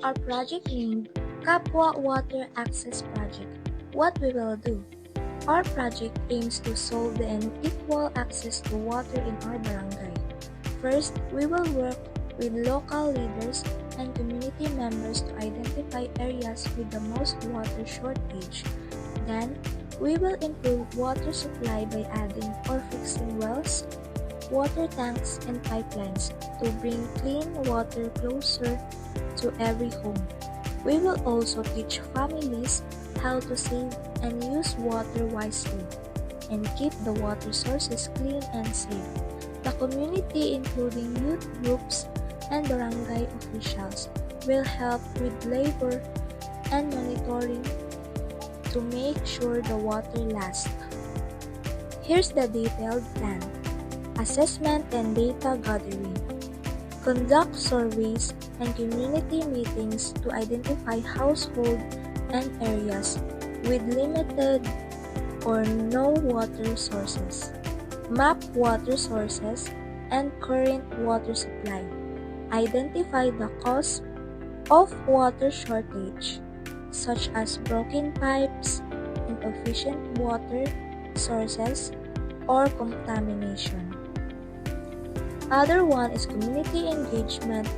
our project named Kapwa Water Access Project. What we will do? Our project aims to solve the unequal access to water in our barangay. First, we will work with local leaders and community members to identify areas with the most water shortage. Then, we will improve water supply by adding or fixing wells, water tanks, and pipelines to bring clean water closer to every home. We will also teach families how to save and use water wisely and keep the water sources clean and safe. The community, including youth groups and barangay officials, will help with labor and monitoring to make sure the water lasts. Here's the detailed plan. Assessment and data gathering. Conduct surveys and community meetings to identify households and areas with limited or no water sources. Map water sources and current water supply. Identify the cause of water shortage, such as broken pipes, insufficient water sources, or contamination. Other one is community engagement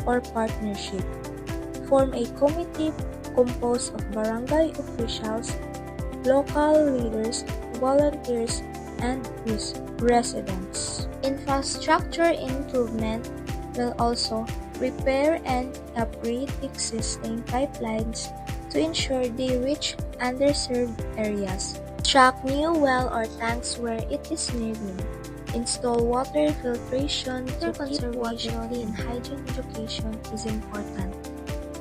or partnership. Form a committee composed of barangay officials, local leaders, volunteers, and residents. Infrastructure improvement will also repair and upgrade existing pipelines to ensure they reach underserved areas. Construct new well or tanks where it is needed. Install water filtration to keep water clean. Hygiene education is important.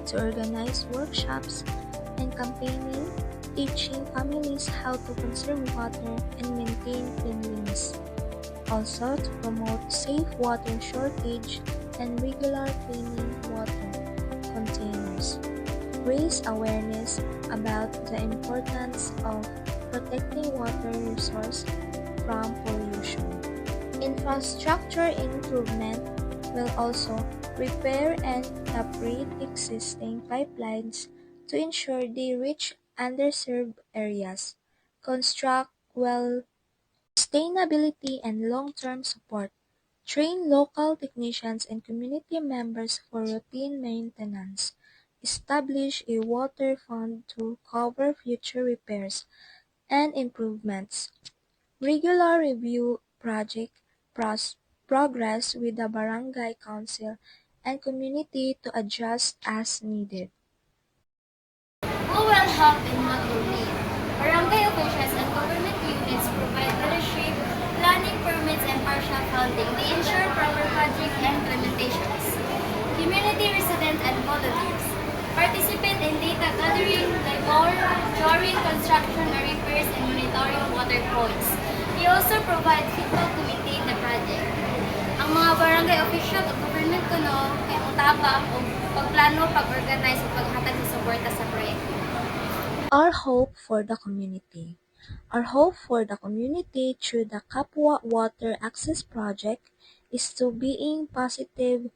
To organize workshops and campaigning, teaching families how to conserve water and maintain cleanliness. Also, to promote safe water shortage and regular cleaning water containers. Raise awareness about the importance of protecting water resource from pollution. Infrastructure improvement will also repair and upgrade existing pipelines to ensure they reach underserved areas. Construct well sustainability and long-term support. Train local technicians and community members for routine maintenance. Establish a water fund to cover future repairs and improvements. Regular review project progress with the barangay council and community to adjust as needed. Who will help in what will need? Barangay officials and government units provide leadership, planning permits, and partial funding. They ensure proper project and implementations. Community residents and volunteers participate in data gathering, labor, during construction or repairs, and monitoring water points. They also provide feedback to maintain the project. Ang mga barangay official o government kuno kay mutabang o pagplano, pag-organize o paghatag sa suporta sa proyekto. Our hope for the community. Our hope for the community through the Kapwa Water Access Project is to being positive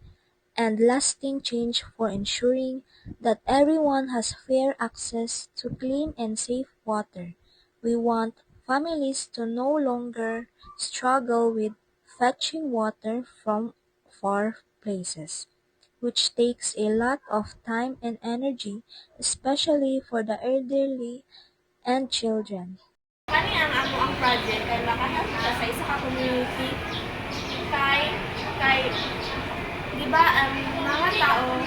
and lasting change for ensuring that everyone has fair access to clean and safe water. We want families to no longer struggle with fetching water from far places, which takes a lot of time and energy, especially for the elderly and children. Kani ang project kay makahelp siya sa isa ka community kay di ba ang mga tao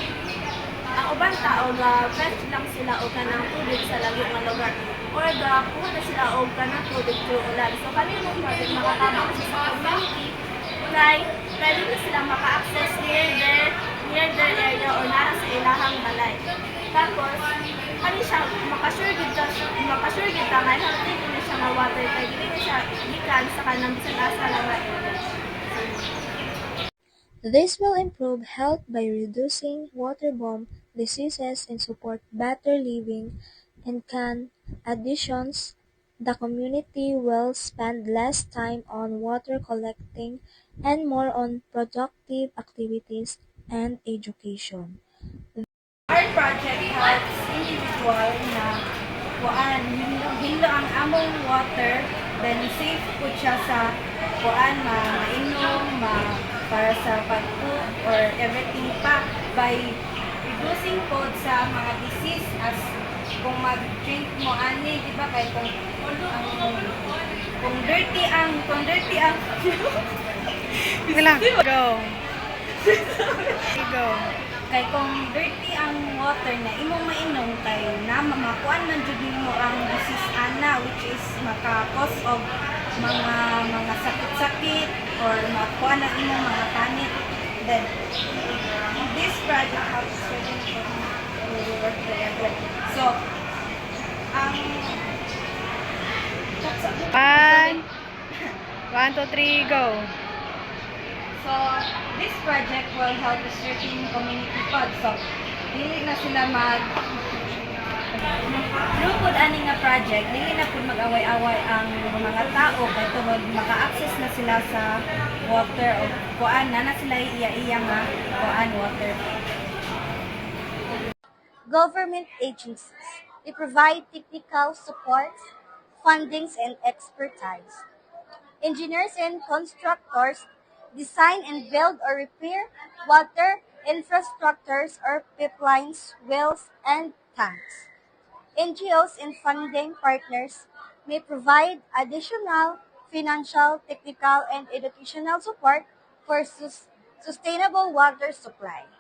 ang ubang tao ga fetch lang sila og kanang tubig sa layo nga lugar or ga kuha na sila og kanang tubig sa ulan. So kanino project makatabang sa community kay pwede na sila maka-access near their area or nara sa ilahang balay. Tapos kani siya makasure gid ka nga healthy na siya nga water kay dili na siya gikan sa kanang bisan asa lang nga area. This will improve health by reducing waterborne diseases and support better living and can additions the community will spend less time on water collecting and more on productive activities and education. Our project helps individual na kuan hinlo ang among water, then safe po siya sa kuan mainom, para sa pag-cook or everything pa by reducing po sa mga disease as kung mag-drink mo ani, di ba kay kung dirty ang Lang. Go. Go. kay kung dirty ang water na imong mainom kay na makuan man jud nimo ang disease ana, which is maka-cause of mga sakit-sakit or makuan ang imong mga panit. Then this project helps students to work together. So ang One, two, three, go. So, this project will help the certain community pod. So, dili na sila through pod ani nga project, dili na pod mag-away-away ang mga tao kay tungod maka-access na sila sa water o kuan na sila iya-iya nga kuan water. Government agencies. They provide technical supports, fundings, and expertise. Engineers and constructors design and build or repair water infrastructures or pipelines, wells, and tanks. NGOs and funding partners may provide additional financial, technical, and educational support for sustainable water supply.